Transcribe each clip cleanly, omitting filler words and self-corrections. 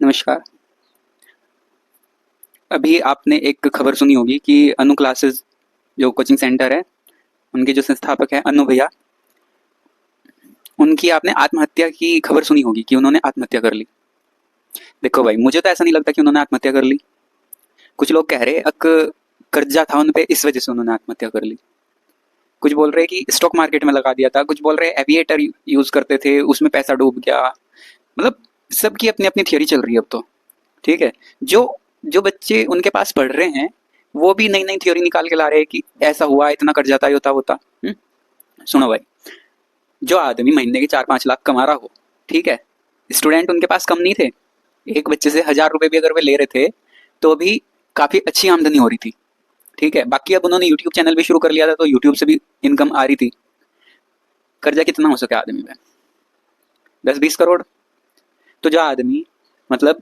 नमस्कार। अभी आपने एक खबर सुनी होगी कि अनु क्लासेस जो कोचिंग सेंटर है, उनके जो संस्थापक हैं अनु भैया, उनकी आपने आत्महत्या की खबर सुनी होगी कि उन्होंने आत्महत्या कर ली। देखो भाई, मुझे तो ऐसा नहीं लगता कि उन्होंने आत्महत्या कर ली। कुछ लोग कह रहे कर्जा था उन पे, इस वजह से उन्होंने आत्महत्या कर ली। कुछ बोल रहे कि स्टॉक मार्केट में लगा दिया था, कुछ बोल रहे एविएटर यूज करते थे, उसमें पैसा डूब गया। मतलब सबकी अपनी अपनी थियोरी चल रही है अब तो। ठीक है। जो जो बच्चे उनके पास पढ़ रहे हैं, वो भी नई नई थ्योरी निकाल के ला रहे हैं कि ऐसा हुआ, इतना कर जाता, ये होता। सुनो भाई, जो आदमी महीने के 4-5 लाख कमा रहा हो, ठीक है, स्टूडेंट उनके पास कम नहीं थे। एक बच्चे से 1,000 रुपए भी अगर वे ले रहे थे तो भी काफी अच्छी आमदनी हो रही थी। ठीक है। बाकी अब उन्होंने यूट्यूब चैनल भी शुरू कर लिया था, तो यूट्यूब से भी इनकम आ रही थी। कर्जा कितना हो सके आदमी में? 10-20 करोड़। तो जो आदमी मतलब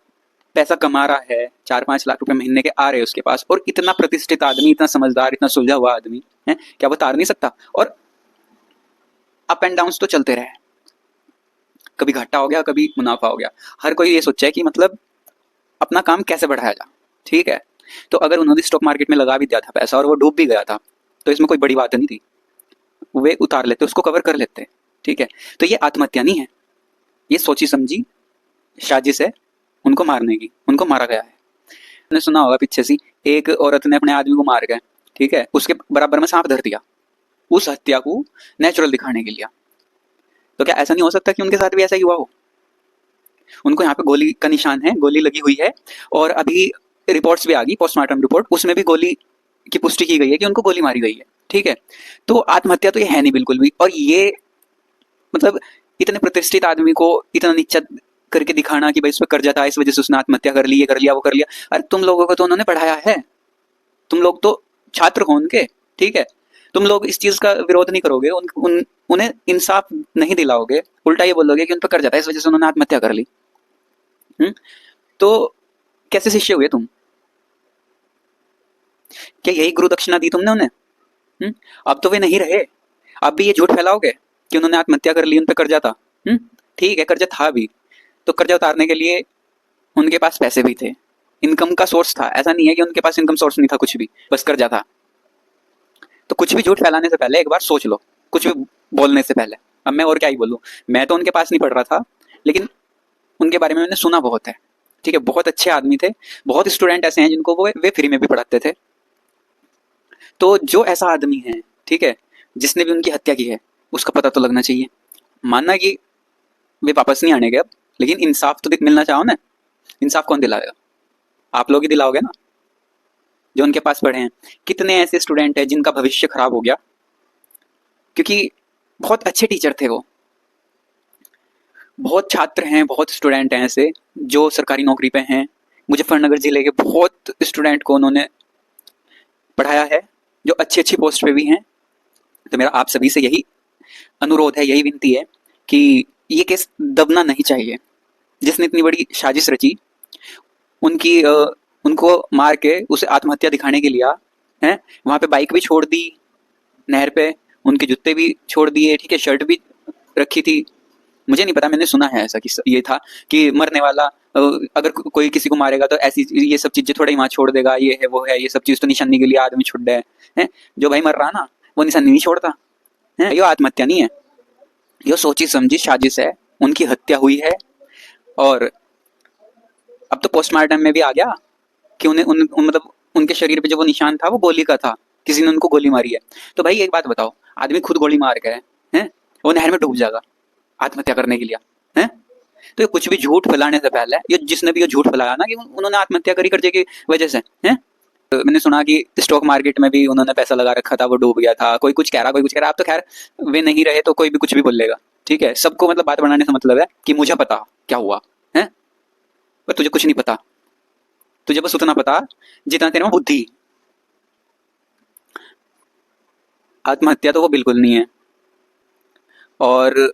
पैसा कमा रहा है, 4-5 लाख रुपए महीने के आ रहे हैं उसके पास, और इतना प्रतिष्ठित आदमी, इतना समझदार, इतना सुलझा हुआ आदमी है, क्या वो तार नहीं सकता? और अप एंड डाउन तो चलते रहे, कभी घाटा हो गया, कभी मुनाफा हो गया। हर कोई ये सोचा है कि मतलब अपना काम कैसे बढ़ाया जाए। ठीक है। तो अगर उन्होंने स्टॉक मार्केट में लगा भी दिया था पैसा और वो डूब भी गया था, तो इसमें कोई बड़ी बात नहीं थी। वे उतार लेते, उसको कवर कर लेते। ठीक है। तो ये आत्महत्या नहीं है, ये सोची समझी साजिश है उनको मारने की। उनको मारा गया है। आपने सुना होगा पीछे से एक औरत ने अपने आदमी को मार के, ठीक है, उसके बराबर में सांप धर दिया, उस हत्या को नेचुरल दिखाने के लिए। तो क्या ऐसा नहीं हो सकता कि उनके साथ भी ऐसा ही हुआ हो? उनको यहाँ पे गोली का निशान है, गोली लगी हुई है, और अभी रिपोर्ट्स भी आ गई, पोस्टमार्टम रिपोर्ट, उसमें भी गोली की पुष्टि की गई है कि उनको गोली मारी गई है। ठीक है। तो आत्महत्या तो ये है नहीं बिल्कुल भी। और ये मतलब इतने प्रतिष्ठित आदमी को इतना नीचा करके दिखाना कि भाई उस पर कर्जा था, इस वजह से उसने आत्महत्या कर ली, ये कर लिया, वो कर लिया। अरे तुम लोगों को तो उन्होंने पढ़ाया है, तुम लोग तो छात्र हो उनके। ठीक है। तुम लोग इस चीज का विरोध नहीं करोगे, उन्हें इंसाफ नहीं दिलाओगे, उल्टा ये बोलोगे कि उन पर कर्जा था, इस वजह से उन्होंने आत्महत्या कर ली। तो कैसे शिष्य हुए तुम? क्या यही गुरु दक्षिणा दी तुमने उन्हें? अब तो वे नहीं रहे। अब भी ये झूठ फैलाओगे कि उन्होंने आत्महत्या कर ली, उन पर कर्जा था। ठीक है, कर्जा था भी, तो कर्जा उतारने के लिए उनके पास पैसे भी थे, इनकम का सोर्स था। ऐसा नहीं है कि उनके पास इनकम सोर्स नहीं था कुछ भी, बस कर्जा था। तो कुछ भी झूठ फैलाने से पहले एक बार सोच लो, कुछ भी बोलने से पहले। अब मैं और क्या ही बोलूं, मैं तो उनके पास नहीं पढ़ रहा था, लेकिन उनके बारे में मैंने सुना बहुत है। ठीक है। बहुत अच्छे आदमी थे। बहुत स्टूडेंट ऐसे हैं जिनको वे फ्री में भी पढ़ाते थे। तो जो ऐसा आदमी है, ठीक है, जिसने भी उनकी हत्या की है, उसका पता तो लगना चाहिए। मानना कि वे वापस नहीं आने गए अब, लेकिन इंसाफ तो मिलना चाहो ना। इंसाफ कौन दिलाएगा? आप लोग ही दिलाओगे ना, जो उनके पास पढ़े हैं। कितने ऐसे स्टूडेंट हैं जिनका भविष्य खराब हो गया क्योंकि बहुत अच्छे टीचर थे वो। बहुत छात्र हैं, बहुत स्टूडेंट हैं ऐसे जो सरकारी नौकरी पे हैं। मुजफ्फरनगर जिले के बहुत स्टूडेंट को उन्होंने पढ़ाया है, जो अच्छी अच्छी पोस्ट पे भी हैं। तो मेरा आप सभी से यही अनुरोध है, यही विनती है कि ये केस दबना नहीं चाहिए। जिसने इतनी बड़ी साजिश रची, उनकी उनको मार के उसे आत्महत्या दिखाने के लिए है, वहां पे बाइक भी छोड़ दी नहर पे, उनके जूते भी छोड़ दिए, ठीक है, शर्ट भी रखी थी। मुझे नहीं पता, मैंने सुना है ऐसा कि ये था कि मरने वाला अगर कोई किसी को मारेगा तो ऐसी ये सब चीजें थोड़ा ही वहां छोड़ देगा, ये है वो है, ये सब चीज तो निशानी के लिए आदमी छुट है। जो भाई मर रहा ना, वो निशानी नहीं छोड़ता है। ये आत्महत्या नहीं है, ये सोची समझी साजिश है, उनकी हत्या हुई है। और अब तो पोस्टमार्टम में भी आ गया कि मतलब उनके शरीर पे जो वो निशान था वो गोली का था, किसी ने उनको गोली मारी है। तो भाई एक बात बताओ, आदमी खुद गोली मार गए हैं, वो नहर में डूब जाएगा आत्महत्या करने के लिए है? तो ये कुछ भी झूठ फैलाने से पहले, ये जिसने भी ये झूठ फैलाया ना कि उन्होंने आत्महत्या करी कर्जे की वजह से है। तो मैंने सुना कि स्टॉक मार्केट में भी उन्होंने पैसा लगा रखा था, वो डूब गया था। कोई कुछ कह रहा, कोई कुछ कह रहा। अब तो खैर वे नहीं रहे तो कोई भी कुछ भी बोल लेगा। ठीक है। सबको मतलब बात बनाने से मतलब है कि मुझे पता क्या हुआ है, पर तुझे कुछ नहीं पता। तुझे बस उतना पता जितना तेरे में बुद्धि। आत्महत्या तो वो बिल्कुल नहीं है। और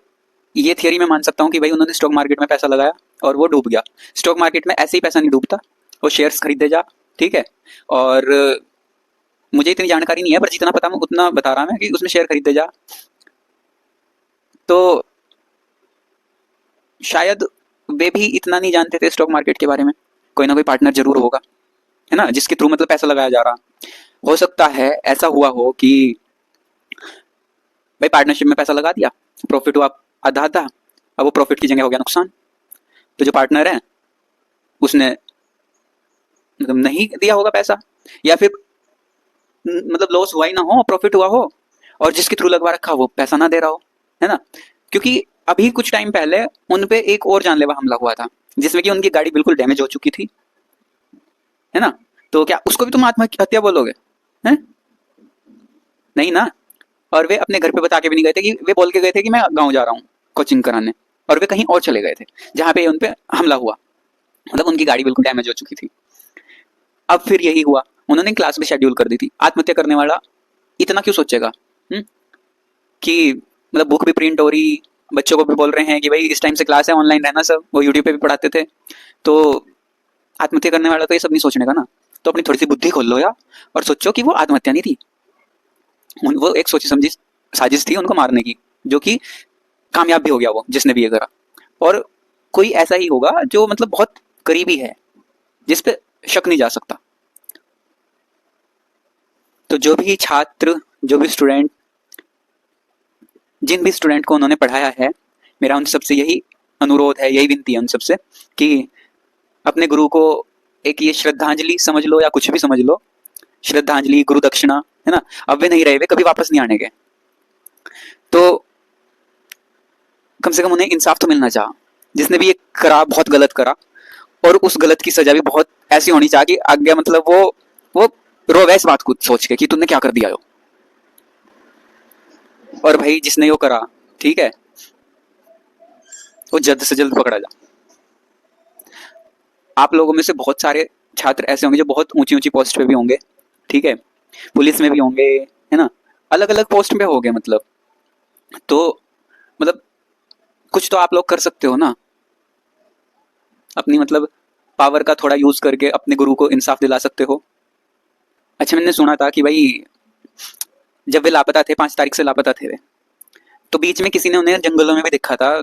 ये थियरी मैं मान सकता हूँ कि भाई उन्होंने स्टॉक मार्केट में पैसा लगाया और वो डूब गया। स्टॉक मार्केट में ऐसे ही पैसा नहीं डूबता, वो शेयर्स खरीदे जा। ठीक है। और मुझे इतनी जानकारी नहीं है, पर जितना पता मैं उतना बता रहा मैं कि उसमें शेयर खरीदे जा। तो शायद वे भी इतना नहीं जानते थे स्टॉक मार्केट के बारे में। कोई ना कोई पार्टनर जरूर होगा, है ना, जिसके थ्रू मतलब पैसा लगाया जा रहा। हो सकता है ऐसा हुआ हो कि भाई पार्टनरशिप में पैसा लगा दिया, प्रॉफिट हुआ आधा आधा, अब वो प्रॉफिट की जगह हो गया नुकसान। तो जो पार्टनर है उसने मतलब नहीं दिया होगा पैसा, या फिर मतलब लॉस हुआ ही ना हो, प्रॉफिट हुआ हो, और जिसके थ्रू लगवा रखा वो पैसा ना दे रहा हो, है ना। क्योंकि अभी कुछ टाइम पहले उन पे एक और जानलेवा हमला हुआ था, जिसमें कि उनकी गाड़ी बिल्कुल डैमेज हो चुकी थी, है ना। तो क्या उसको भी तुम आत्महत्या बोलोगे? हैं? नहीं ना। और वे अपने घर पे बता के भी नहीं गए थे, कि वे बोल के गए थे कि मैं गाँव जा रहा हूँ कोचिंग कराने, और वे कहीं और चले गए थे जहाँ पे उन पे हमला हुआ। मतलब उनकी गाड़ी बिल्कुल डैमेज हो चुकी थी। अब फिर यही हुआ, उन्होंने क्लास भी शेड्यूल कर दी थी। आत्महत्या करने वाला इतना क्यों सोचेगा? कि मतलब बुक भी प्रिंट हो रही, बच्चों को भी बोल रहे हैं कि भाई इस टाइम से क्लास है, ऑनलाइन रहना, सब वो यूट्यूब पे भी पढ़ाते थे। तो आत्महत्या करने वाला तो ये सब नहीं सोचने का ना। तो अपनी थोड़ी सी बुद्धि खोल लो यार, और सोचो कि वो आत्महत्या नहीं थी, वो एक सोची समझी साजिश थी उनको मारने की, जो कि कामयाब भी हो गया वो जिसने भी ये करा। और कोई ऐसा ही होगा जो मतलब बहुत करीबी है, जिस पे शक नहीं जा सकता। तो जो भी छात्र, जो भी स्टूडेंट, जिन भी स्टूडेंट को उन्होंने पढ़ाया है, मेरा उन सबसे यही अनुरोध है, यही विनती है उन सबसे कि अपने गुरु को एक ये श्रद्धांजलि समझ लो, या कुछ भी समझ लो, श्रद्धांजलि, गुरु दक्षिणा, है ना। अब वे नहीं रहे, वे कभी वापस नहीं आने के, तो कम से कम उन्हें इंसाफ तो मिलना चाहा। जिसने भी ये करा बहुत गलत करा, और उस गलत की सजा भी बहुत ऐसी होनी चाहिए कि आगे मतलब वो रोवे इस बात को सोच के कि तुमने क्या कर दिया हो। और भाई जिसने यो करा, ठीक है, वो जल्द से जल्द पकड़ा जा। आप लोगों में से बहुत सारे छात्र ऐसे होंगे जो बहुत ऊंची ऊंची पोस्ट पे भी होंगे, ठीक है, पुलिस में भी होंगे, है ना, अलग अलग पोस्ट पे होंगे। मतलब तो मतलब कुछ तो आप लोग कर सकते हो ना, अपनी मतलब पावर का थोड़ा यूज करके अपने गुरु को इंसाफ दिला सकते हो। अच्छा, मैंने सुना था कि भाई जब वे लापता थे, 5 तारीख से लापता थे वे, तो बीच में किसी ने उन्हें जंगलों में भी देखा था,